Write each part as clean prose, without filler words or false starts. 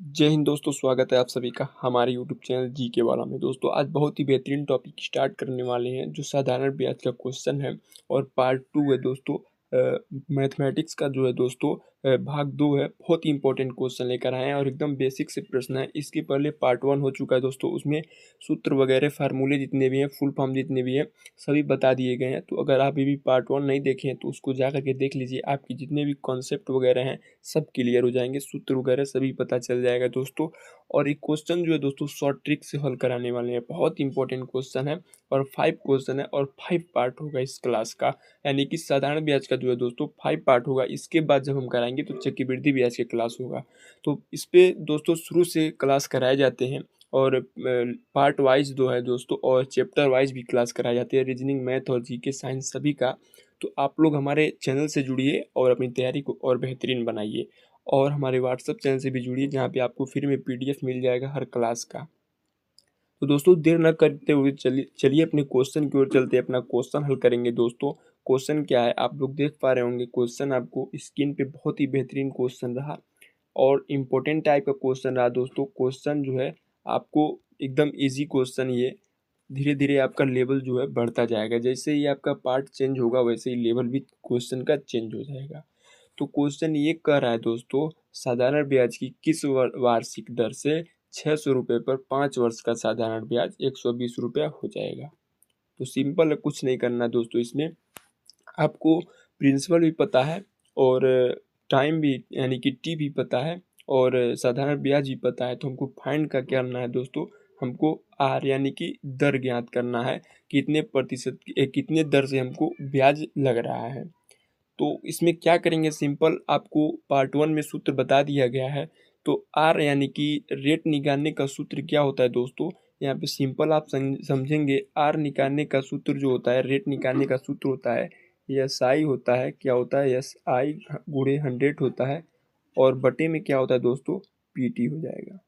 जय हिंद दोस्तों, स्वागत है आप सभी का हमारे यूट्यूब चैनल जी के वाला में। दोस्तों आज बहुत ही बेहतरीन टॉपिक स्टार्ट करने वाले हैं जो साधारण ब्याज का क्वेश्चन है और पार्ट 2 है दोस्तों। मैथमेटिक्स का जो है दोस्तों भाग 2 है। बहुत ही इंपॉर्टेंट क्वेश्चन लेकर आए हैं और एकदम बेसिक से प्रश्न है। इसके पहले पार्ट 1 हो चुका है दोस्तों, उसमें सूत्र वगैरह फार्मूले जितने भी हैं, फुल फॉर्म जितने भी हैं, सभी बता दिए गए हैं। तो अगर आप अभी भी पार्ट 1 नहीं देखे हैं तो उसको जा करके देख लीजिए। आपकी जितने भी कॉन्सेप्ट वगैरह हैं सब क्लियर हो जाएंगे, सूत्र वगैरह सभी पता चल जाएगा दोस्तों। और एक क्वेश्चन जो है दोस्तों शॉर्ट ट्रिक से हल कराने वाले हैं। बहुत इंपॉर्टेंट क्वेश्चन है और 5 क्वेश्चन है और 5 पार्ट होगा इस क्लास का। यानी कि साधारण ब्याज का जो है दोस्तों 5 पार्ट होगा। इसके बाद जब हम कराएंगे तो चक्रवृद्धि ब्याज के क्लास होगा। तो इस पे दोस्तों शुरू से क्लास कराए जाते हैं और पार्ट वाइज जो है दोस्तों और चैप्टर वाइज भी क्लास कराए जाते हैं, रीजनिंग, मैथ और जीके, साइंस सभी का। तो आप लोग हमारे चैनल से जुड़िए और अपनी तैयारी को और बेहतरीन बनाइए। और हमारे व्हाट्सएप चैनल से भी जुड़िए जहाँ पे आपको फ्री में पीडीएफ मिल जाएगा हर क्लास का। तो दोस्तों देर न करते हुए चलिए चलिए अपने क्वेश्चन की ओर चलते हैं, अपना क्वेश्चन हल करेंगे दोस्तों। क्वेश्चन क्या है आप लोग देख पा रहे होंगे, क्वेश्चन आपको स्क्रीन पे बहुत ही बेहतरीन क्वेश्चन रहा और इम्पोर्टेंट टाइप का क्वेश्चन रहा दोस्तों। क्वेश्चन जो है आपको एकदम ईजी क्वेश्चन, ये धीरे धीरे आपका लेवल जो है बढ़ता जाएगा। जैसे ही आपका पार्ट चेंज होगा वैसे ही लेवल भी क्वेश्चन का चेंज हो जाएगा। तो क्वेश्चन ये कह रहा है दोस्तों, साधारण ब्याज की किस वार्षिक दर से 600 रुपये पर 5 वर्ष का साधारण ब्याज 120 रुपया हो जाएगा। तो सिंपल है, कुछ नहीं करना दोस्तों। इसमें आपको प्रिंसिपल भी पता है और टाइम भी यानी कि टी भी पता है और साधारण ब्याज भी पता है। तो हमको फाइंड का क्या करना है दोस्तों, हमको आर यानी कि दर ज्ञात करना है। कितने प्रतिशत कितने दर से हमको ब्याज लग रहा है। तो इसमें क्या करेंगे, सिंपल आपको पार्ट 1 में सूत्र बता दिया गया है। तो आर यानी कि रेट निकालने का सूत्र क्या होता है दोस्तों, यहाँ पे सिंपल आप समझेंगे। आर निकालने का सूत्र जो होता है, रेट निकालने का सूत्र होता है एस आई होता है। क्या होता है, एस आई गुणे 100 होता है और बटे में क्या होता है दोस्तों, पी टी हो जाएगा।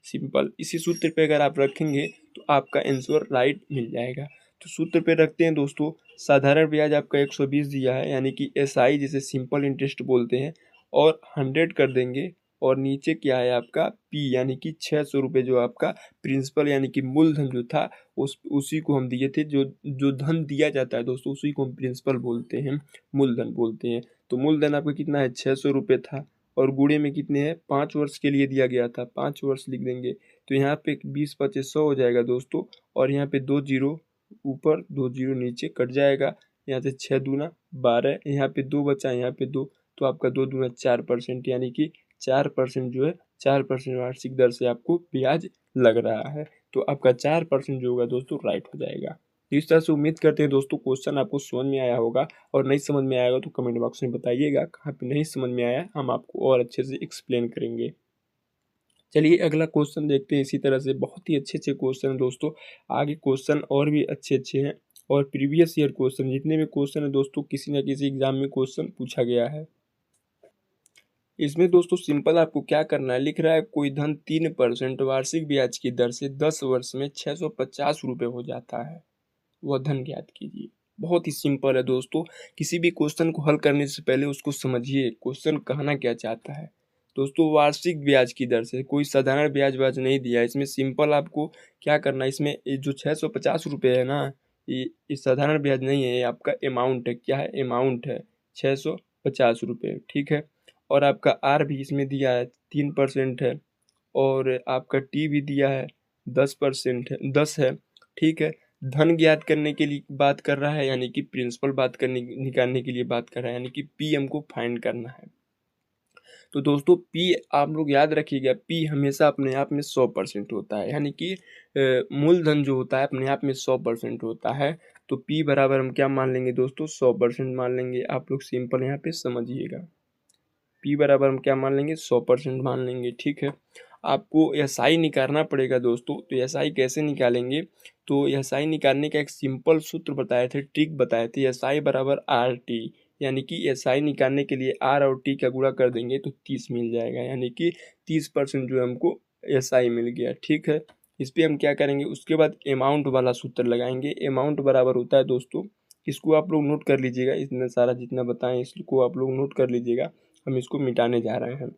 सिंपल इसी सूत्र पे अगर आप रखेंगे तो आपका आंसर राइट मिल जाएगा। तो सूत्र पे रखते हैं दोस्तों, साधारण ब्याज आपका 120 दिया है यानी कि एस आई जिसे सिंपल इंटरेस्ट बोलते हैं, और 100 कर देंगे और नीचे क्या है आपका पी यानी कि 600 रुपये जो आपका प्रिंसिपल यानी कि मूलधन जो था उसी को हम दिए थे। जो जो धन दिया जाता है दोस्तों उसी को हम प्रिंसिपल बोलते हैं, मूलधन बोलते हैं। तो मूलधन आपका कितना है, 600 रुपये था और गुणे में कितने हैं, 5 वर्ष के लिए दिया गया था, 5 वर्ष लिख देंगे। तो यहाँ पे 20 25 100 हो जाएगा दोस्तों और यहाँ पे 2 जीरो ऊपर 2 जीरो नीचे कट जाएगा। यहाँ से 6 दूना 12, यहाँ पे 2 बचा, यहाँ पे 2, तो आपका 2 दूना 4% यानी कि 4% जो है 4% वार्षिक दर से आपको ब्याज लग रहा है। तो आपका 4% जो होगा दोस्तों राइट हो जाएगा। इस तरह से उम्मीद करते हैं दोस्तों क्वेश्चन आपको समझ में आया होगा और नहीं समझ में आएगा तो कमेंट बॉक्स में बताइएगा कहाँ पे नहीं समझ में आया, हम आपको और अच्छे से एक्सप्लेन करेंगे। चलिए अगला क्वेश्चन देखते हैं। इसी तरह से बहुत ही अच्छे अच्छे क्वेश्चन हैं दोस्तों, आगे क्वेश्चन और भी अच्छे अच्छे हैं और प्रीवियस ईयर क्वेश्चन जितने भी क्वेश्चन है दोस्तों किसी न किसी एग्जाम में क्वेश्चन पूछा गया है। इसमें दोस्तों सिंपल आपको क्या करना है, लिख रहा है कोई धन 3% वार्षिक ब्याज की दर से 10 वर्ष में 650 रुपये हो जाता है, वह धन ज्ञात कीजिए। बहुत ही सिंपल है दोस्तों, किसी भी क्वेश्चन को हल करने से पहले उसको समझिए क्वेश्चन कहना क्या चाहता है। दोस्तों वार्षिक ब्याज की दर से, कोई साधारण ब्याज नहीं दिया इसमें। सिंपल आपको क्या करना है, इसमें ये जो 650 रुपये है ना, ये साधारण ब्याज नहीं है, ये आपका अमाउंट है। क्या है, अमाउंट है 650 रुपये, ठीक है। और आपका आर भी इसमें दिया है 3% है और आपका टी भी दिया है 10% है, 10 है, ठीक है। धन ज्ञात करने के लिए बात कर रहा है यानी कि प्रिंसिपल बात करने निकालने के लिए बात कर रहा है यानी कि पी हमको फाइंड करना है। तो दोस्तों पी आप लोग याद रखिएगा, पी हमेशा अपने आप में 100% होता है यानी कि मूलधन जो होता है अपने आप में 100% होता है। तो पी बराबर हम क्या मान लेंगे दोस्तों, 100% मान लेंगे। आप लोग सिंपल यहाँ पे समझिएगा, पी बराबर हम क्या मान लेंगे, 100% मान लेंगे, ठीक है। आपको एस आई निकालना पड़ेगा दोस्तों। तो एस आई कैसे निकालेंगे, तो एस आई निकालने का एक सिंपल सूत्र बताए थे, ट्रिक बताए थे। एस आई बराबर आर टी यानी कि एस आई निकालने के लिए आर और टी का गुणा कर देंगे तो 30 मिल जाएगा यानी कि 30% जो है हमको एस आई मिल गया, ठीक है। इस पर हम क्या करेंगे, उसके बाद अमाउंट वाला सूत्र लगाएंगे। अमाउंट बराबर होता है दोस्तों, इसको आप लोग नोट कर लीजिएगा, इतना सारा जितना बताएं इसको आप लोग नोट कर लीजिएगा, हम इसको मिटाने जा रहे हैं।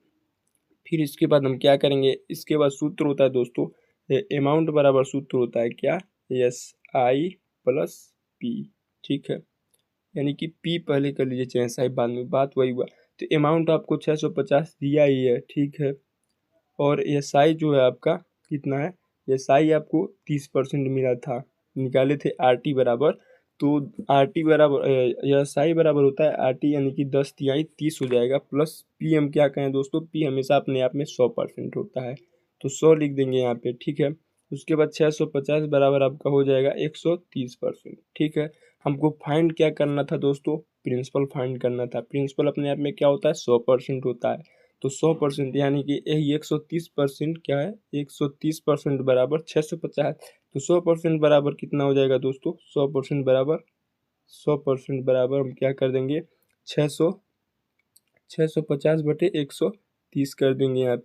फिर इसके बाद हम क्या करेंगे, इसके बाद सूत्र होता है दोस्तों अमाउंट बराबर सूत्र होता है क्या, SI प्लस P। ठीक है, यानी कि P पहले कर लीजिए चाहे SI बाद में, बात वही हुआ। तो अमाउंट आपको 650 दिया ही है, ठीक है, और SI जो है आपका कितना है, SI आपको 30% मिला था, निकाले थे RT बराबर। तो RT बराबर SI बराबर होता है RT, यानी कि 10/30 हो जाएगा, प्लस P हम क्या कहें दोस्तों, P हमेशा अपने आप में 100% होता है, तो 100 लिख देंगे यहाँ पे। ठीक है, उसके बाद 650 बराबर आपका हो जाएगा 130%। ठीक है, हमको फाइंड क्या करना था दोस्तों, प्रिंसिपल फाइंड करना था। प्रिंसिपल अपने आप में क्या होता है, 100% होता है। तो 100% यानी कि यही 130% क्या है, 130% बराबर 650। तो 100% बराबर कितना हो जाएगा दोस्तों, 100% बराबर हम क्या कर देंगे, 650/130 कर देंगे। यहाँ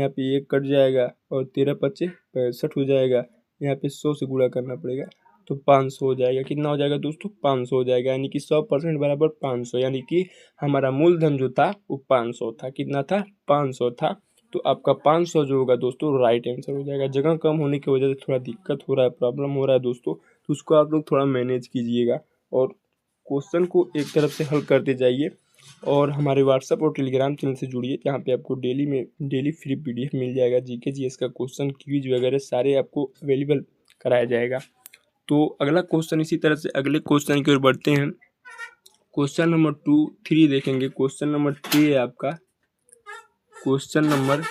पे 1 कट जाएगा और 13×5 = 65 हो जाएगा। यहाँ पे 100 से गुणा करना पड़ेगा, तो 500 हो जाएगा। कितना हो जाएगा दोस्तों, 500 हो जाएगा, यानी कि 100% बराबर 500, यानी कि हमारा मूलधन जो था वो 500 था। कितना था, 500 था। तो आपका 500 जो होगा दोस्तों राइट आंसर हो जाएगा। जगह कम होने की वजह से थोड़ा दिक्कत हो रहा है, प्रॉब्लम हो रहा है दोस्तों, तो उसको आप लोग थोड़ा मैनेज कीजिएगा और क्वेश्चन को एक तरफ से हल करते जाइए। और हमारे व्हाट्सअप और टेलीग्राम चैनल से जुड़िए, जहाँ पे आपको डेली फ्री PDF मिल जाएगा। GK GS का क्वेश्चन, क्विज वगैरह सारे आपको अवेलेबल कराया जाएगा। तो अगला क्वेश्चन, इसी तरह से अगले क्वेश्चन की ओर बढ़ते हैं। क्वेश्चन नंबर 3 देखेंगे। क्वेश्चन नंबर 3 है आपका, क्वेश्चन नंबर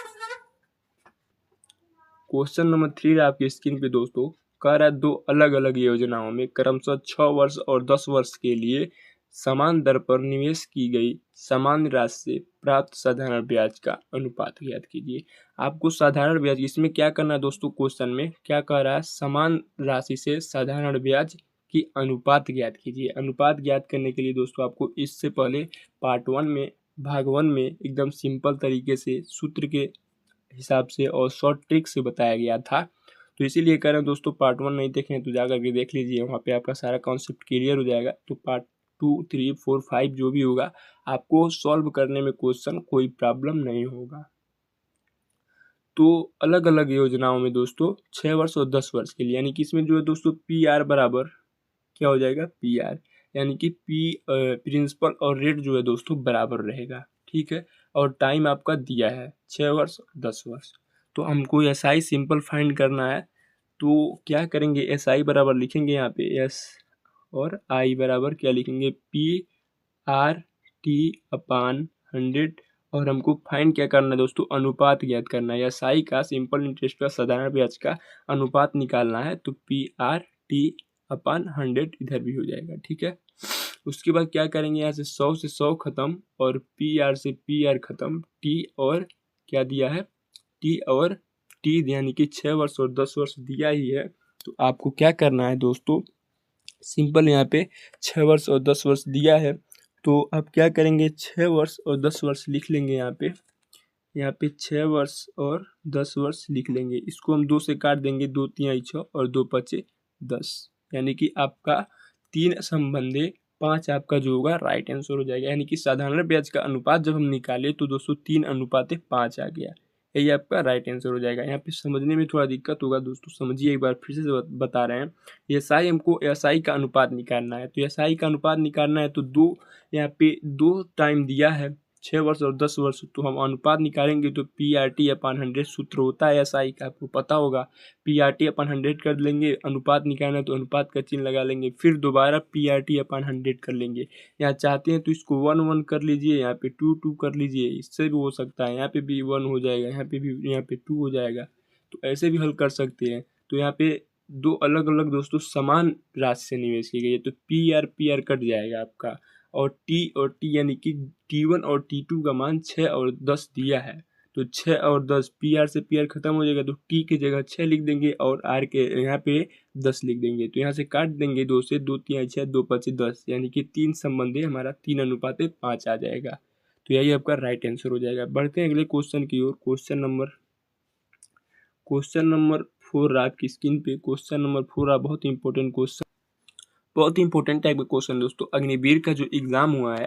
3 है आपकी स्क्रीन पे दोस्तों। कह रहा है, दो अलग अलग योजनाओं में क्रमशः 6 वर्ष और 10 वर्ष के लिए समान दर पर निवेश की गई समान राशि से प्राप्त साधारण ब्याज का अनुपात ज्ञात कीजिए। आपको साधारण ब्याज, इसमें क्या करना है दोस्तों, क्वेश्चन में क्या कह रहा है, समान राशि से साधारण ब्याज की अनुपात ज्ञात कीजिए। अनुपात ज्ञात करने के लिए दोस्तों आपको इससे पहले पार्ट 1 में, भाग 1 में एकदम सिंपल तरीके से सूत्र के हिसाब से और शॉर्ट ट्रिक से बताया गया था। तो इसीलिए कह रहे हैं दोस्तों, पार्ट 1 नहीं देखें तो जा करके देख लीजिए, वहाँ पे आपका सारा कॉन्सेप्ट क्लियर हो जाएगा। तो पार्ट 2, 3, 4, 5 जो भी होगा, आपको सॉल्व करने में क्वेश्चन कोई प्रॉब्लम नहीं होगा। तो अलग अलग योजनाओं में दोस्तों 6 वर्ष और 10 वर्ष के लिए, यानी कि इसमें जो है दोस्तों PR बराबर क्या हो जाएगा, PR, यानी कि प्रिंसिपल और रेट जो है दोस्तों बराबर रहेगा। ठीक है, और टाइम आपका दिया है 6 वर्ष और 10 वर्ष। तो हमको SI सिंपल फाइंड करना है। तो क्या करेंगे, SI बराबर लिखेंगे यहाँ पे S, और I बराबर क्या लिखेंगे, PR/T/100। और हमको फाइंड क्या करना है दोस्तों, अनुपात ज्ञात करना है। SI का, सिंपल इंटरेस्ट का, साधारण ब्याज का अनुपात निकालना है। तो PR/T/100 इधर भी हो जाएगा। ठीक है, उसके बाद क्या करेंगे, यहाँ से 100 से 100 खत्म, और PR से PR खत्म, T और क्या दिया है, T और T, यानी कि 6 वर्ष और 10 वर्ष दिया ही है। तो आपको क्या करना है दोस्तों, सिंपल यहाँ पे 6 वर्ष और 10 वर्ष दिया है, तो अब क्या करेंगे, 6 वर्ष और 10 वर्ष लिख लेंगे। यहाँ पे 6 वर्ष और 10 वर्ष लिख लेंगे। इसको हम 2 से काट देंगे, 2 3 6 और 2 5 10, यानी कि आपका 3 संबंधे 5 आपका जो होगा राइट आंसर हो जाएगा। यानी कि साधारण ब्याज का अनुपात जब हम निकाले तो दोस्तों 3:5 आ गया, यही आपका राइट आंसर हो जाएगा। यहाँ पे समझने में थोड़ा दिक्कत होगा दोस्तों, समझिए एक बार फिर से बता रहे हैं। SI हमको SI का अनुपात निकालना है, तो SI का अनुपात निकालना है तो यहाँ पे 2 टाइम दिया है, 6 वर्ष और 10 वर्ष। तो हम अनुपात निकालेंगे तो PR/T/100 सूत्र होता है SI का, आपको पता होगा। PR/T/100 कर लेंगे, अनुपात निकालना है तो अनुपात का चिन्ह लगा लेंगे, फिर दोबारा PR/T/100 कर लेंगे। यहाँ चाहते हैं तो इसको 1 1 कर लीजिए, यहाँ पे 2 2 कर लीजिए, इससे भी हो सकता है। यहाँ पे भी 1 हो जाएगा, यहाँ पे 2 हो जाएगा, तो ऐसे भी हल कर सकते हैं। तो यहाँ पे 2 अलग अलग दोस्तों समान राशि से निवेश की गई है, तो PR कट जाएगा आपका, और T यानी कि T1 और T2 का मान 6 और 10 दिया है। तो 6 और 10, PR से PR खत्म हो जाएगा, तो T की जगह 6 लिख देंगे और R के यहाँ पे 10 लिख देंगे। तो यहाँ से काट देंगे 2 से, 2 3 6, 2 5 10, यानी कि 3 संबंधी हमारा 3:5 आ जाएगा। तो यही आपका राइट आंसर हो जाएगा। बढ़ते हैं अगले क्वेश्चन की ओर। क्वेश्चन नंबर 4 आपकी स्क्रीन पे। क्वेश्चन नंबर 4 बहुत इंपॉर्टेंट क्वेश्चन, बहुत इंपॉर्टेंट टाइप का क्वेश्चन दोस्तों। अग्निवीर का जो एग्ज़ाम हुआ है,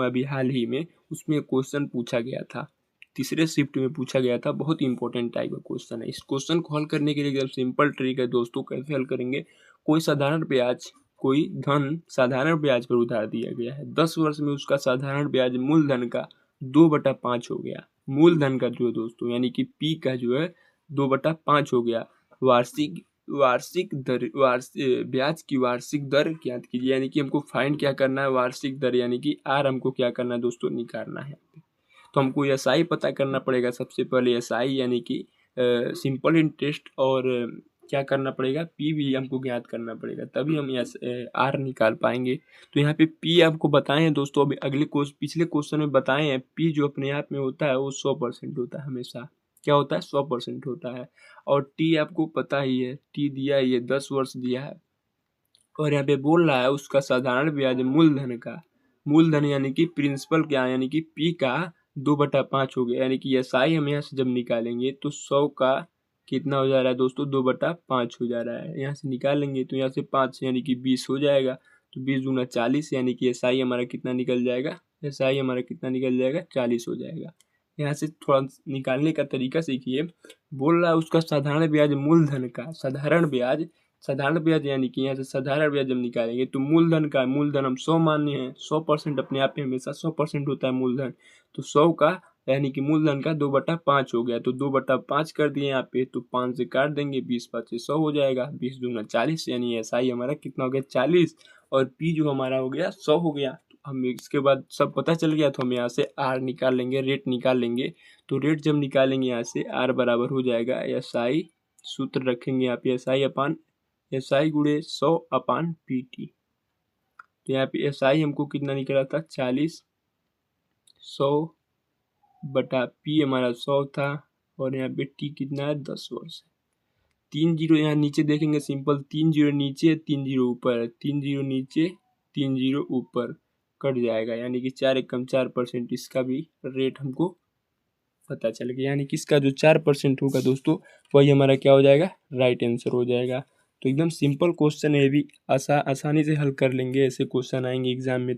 अभी हाल ही में, उसमें क्वेश्चन पूछा गया था। तीसरे शिफ्ट में पूछा गया था। बहुत ही इंपॉर्टेंट टाइप का क्वेश्चन है। इस क्वेश्चन को हल करने के लिए एकदम सिंपल ट्रिक है दोस्तों। कैसे हल करेंगे? कोई धन साधारण ब्याज पर उधार दिया गया है। 10 वर्ष में उसका साधारण ब्याज मूलधन का 2/5 हो गया। मूलधन का जो है दोस्तों, यानी कि पी का जो है 2/5 हो गया। ब्याज की वार्षिक दर ज्ञात कीजिए। यानी कि हमको फाइंड क्या करना है? वार्षिक दर, यानी कि आर हमको क्या करना है दोस्तों? निकालना है। तो हमको एसआई पता करना पड़ेगा। सबसे पहले एसआई यानी कि सिंपल इंटरेस्ट, और क्या करना पड़ेगा? पी भी हमको ज्ञात करना पड़ेगा, तभी हम आर निकाल पाएंगे। तो यहाँ पे पी आपको बताए हैं दोस्तों, अभी पिछले क्वेश्चन में बताए हैं। पी जो अपने आप में होता है वो 100% होता है हमेशा। क्या होता है? 100% होता है। और टी आपको पता ही है, टी दिया ही है, 10 वर्ष दिया है। और यहाँ पे बोल रहा है उसका साधारण ब्याज मूलधन यानी कि प्रिंसिपल क्या, यानी कि पी का 2/5 हो गया। यानी कि एसआई हम यहाँ से जब निकालेंगे तो 100 का कितना हो जा रहा है दोस्तों? 2/5 हो जा रहा है। यहाँ से निकालेंगे तो यहाँ से 5 यानी कि 20 हो जाएगा। तो 20 दूना 40, यानी कि एसआई हमारा कितना निकल जाएगा? 40 हो जाएगा। यहाँ से थोड़ा निकालने का तरीका सीखिए। बोल रहा है उसका साधारण ब्याज मूलधन का साधारण ब्याज यानी कि यहाँ से साधारण ब्याज हम निकालेंगे तो मूलधन हम 100 माने हैं। 100% अपने आप में हमेशा 100% होता है मूलधन। तो 100 का यानी कि मूलधन का 2/5 हो गया। तो 2/5 कर दिए यहाँ पे, तो 5 से काट देंगे, 20×5 100 हो जाएगा। 20 दूना 40, यानी एसआई हमारा कितना हो गया? 40। और पी जो हमारा हो गया 100 हो गया। तो हम इसके बाद सब पता चल गया, तो हम यहाँ से आर निकाल लेंगे, रेट निकाल लेंगे। तो रेट जब निकालेंगे यहाँ से आर बराबर हो जाएगा एसआई, सूत्र रखेंगे यहाँ पे एसआई गुणे 100/PT। तो यहाँ पे एसआई हमको कितना निकला था? 40। 100/P हमारा 100 था। और यहाँ पे टी कितना है? 10 वर्ष। 3 जीरो यहाँ नीचे देखेंगे, सिंपल 3 जीरो नीचे 3 जीरो ऊपर, 3 जीरो नीचे 3 जीरो ऊपर कट जाएगा। यानी कि 4 एकम 4%। इसका भी रेट हमको पता चल गया। यानी कि इसका जो 4% होगा दोस्तों, वही हमारा क्या हो जाएगा? राइट आंसर हो जाएगा। तो एकदम सिंपल क्वेश्चन है, भी आसानी से हल कर लेंगे। ऐसे क्वेश्चन आएंगे एग्जाम में।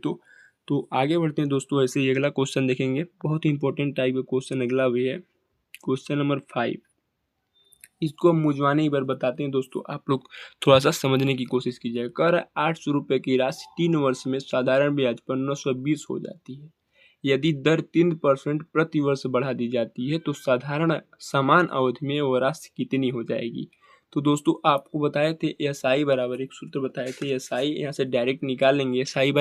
तो आगे बढ़ते हैं दोस्तों। ऐसे ही अगला क्वेश्चन देखेंगे। बहुत ही इंपॉर्टेंट टाइप का क्वेश्चन अगला भी है, क्वेश्चन नंबर 5। इसको हम मुझवाने ही बार बताते हैं दोस्तों, आप लोग थोड़ा सा समझने की कोशिश कीजिएगा। कर 800 रुपये की राशि 3 वर्ष में साधारण ब्याज पर 920 हो जाती है। यदि दर 3% प्रति वर्ष बढ़ा दी जाती है तो समान अवधि में वह राशि कितनी हो जाएगी? तो दोस्तों आपको बताए थे एसआई बराबर, एक सूत्र बताए थे एसआई, यहाँ से डायरेक्ट निकाल लेंगे। एसआई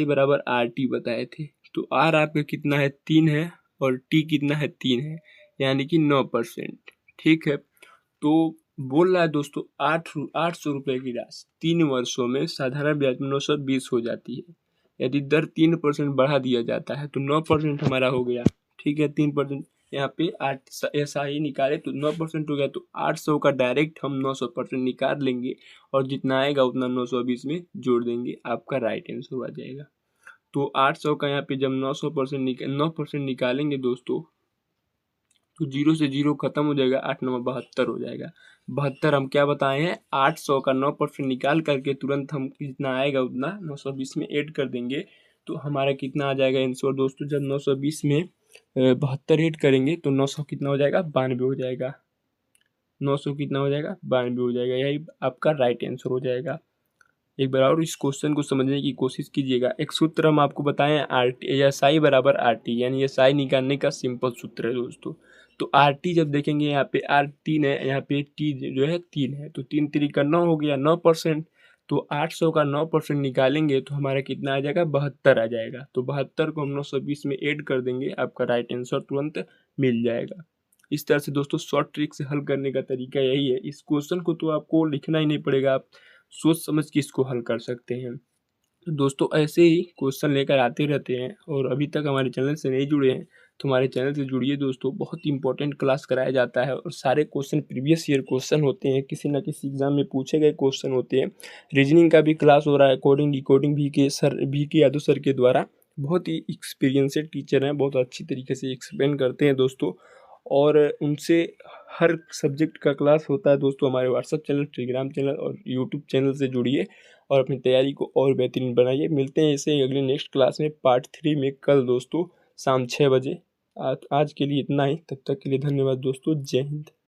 बराबर आर टी बताए थे। तो आर आपका कितना है? 3 है। और टी कितना है? 3 है, यानी कि 9%। ठीक है। तो बोल रहा है दोस्तों 800 रुपये की राशि 3 वर्षों में साधारण ब्याज में 920 हो जाती है। यदि दर 3% बढ़ा दिया जाता है तो 9% हमारा हो गया। ठीक है, 3% यहाँ पे 8 ऐसा ही निकाले तो 9% हो गया। तो 800 का डायरेक्ट हम 900% निकाल लेंगे, और जितना आएगा उतना 920 में जोड़ देंगे, आपका राइट आंसर आ जाएगा। तो 800 का यहाँ पे जब 9% निकालेंगे दोस्तों, तो 0 से 0 खत्म हो जाएगा, 8 9 72 हो जाएगा। 72 हम क्या बताए हैं? 800 का 9% निकाल करके तुरंत हम जितना आएगा उतना 920 में ऐड कर देंगे। तो हमारा कितना आ जाएगा आंसर दोस्तों? जब 920 में 72 ऐड करेंगे तो 900 कितना हो जाएगा? 92 हो जाएगा। 900 कितना हो जाएगा? 92 हो जाएगा। यही आपका राइट आंसर हो जाएगा। एक बार और इस क्वेश्चन को समझने की कोशिश कीजिएगा। एक सूत्र हम आपको बताएं, आर टी या साई बराबर आर टी, यानी ये साई निकालने का सिंपल सूत्र है दोस्तों। तो आर टी जब देखेंगे यहाँ पे आर 3 है, यहाँ पे टी जो है 3 है, तो 3 3 का 9 हो गया, 9%। तो 800 का 9% निकालेंगे तो हमारा कितना आ जाएगा? 72 आ जाएगा। तो 72 को हम 920 में ऐड कर देंगे, आपका राइट आंसर तुरंत मिल जाएगा। इस तरह से दोस्तों शॉर्ट ट्रिक से हल करने का तरीका यही है। इस क्वेश्चन को तो आपको लिखना ही नहीं पड़ेगा, आप सोच समझ के इसको हल कर सकते हैं। तो दोस्तों ऐसे ही क्वेश्चन लेकर आते रहते हैं, और अभी तक हमारे चैनल से नहीं जुड़े हैं तो हमारे चैनल से जुड़िए दोस्तों। बहुत ही इंपॉर्टेंट क्लास कराया जाता है, और सारे क्वेश्चन प्रीवियस ईयर क्वेश्चन होते हैं, किसी न किसी एग्जाम में पूछे गए क्वेश्चन होते हैं। रीजनिंग का भी क्लास हो रहा है, कोडिंग डिकोडिंग भी के यादव सर के द्वारा। बहुत ही एक्सपीरियंसेड टीचर हैं, बहुत अच्छी तरीके से एक्सप्लेन करते हैं दोस्तों। और उनसे हर सब्जेक्ट का क्लास होता है दोस्तों। हमारे व्हाट्सअप चैनल, टेलीग्राम चैनल और यूट्यूब चैनल से जुड़िए और अपनी तैयारी को और बेहतरीन बनाइए। मिलते हैं ऐसे ही अगले नेक्स्ट क्लास में पार्ट 3 में कल दोस्तों शाम 6 बजे। आज के लिए इतना ही, तब तक के लिए धन्यवाद दोस्तों, जय हिंद।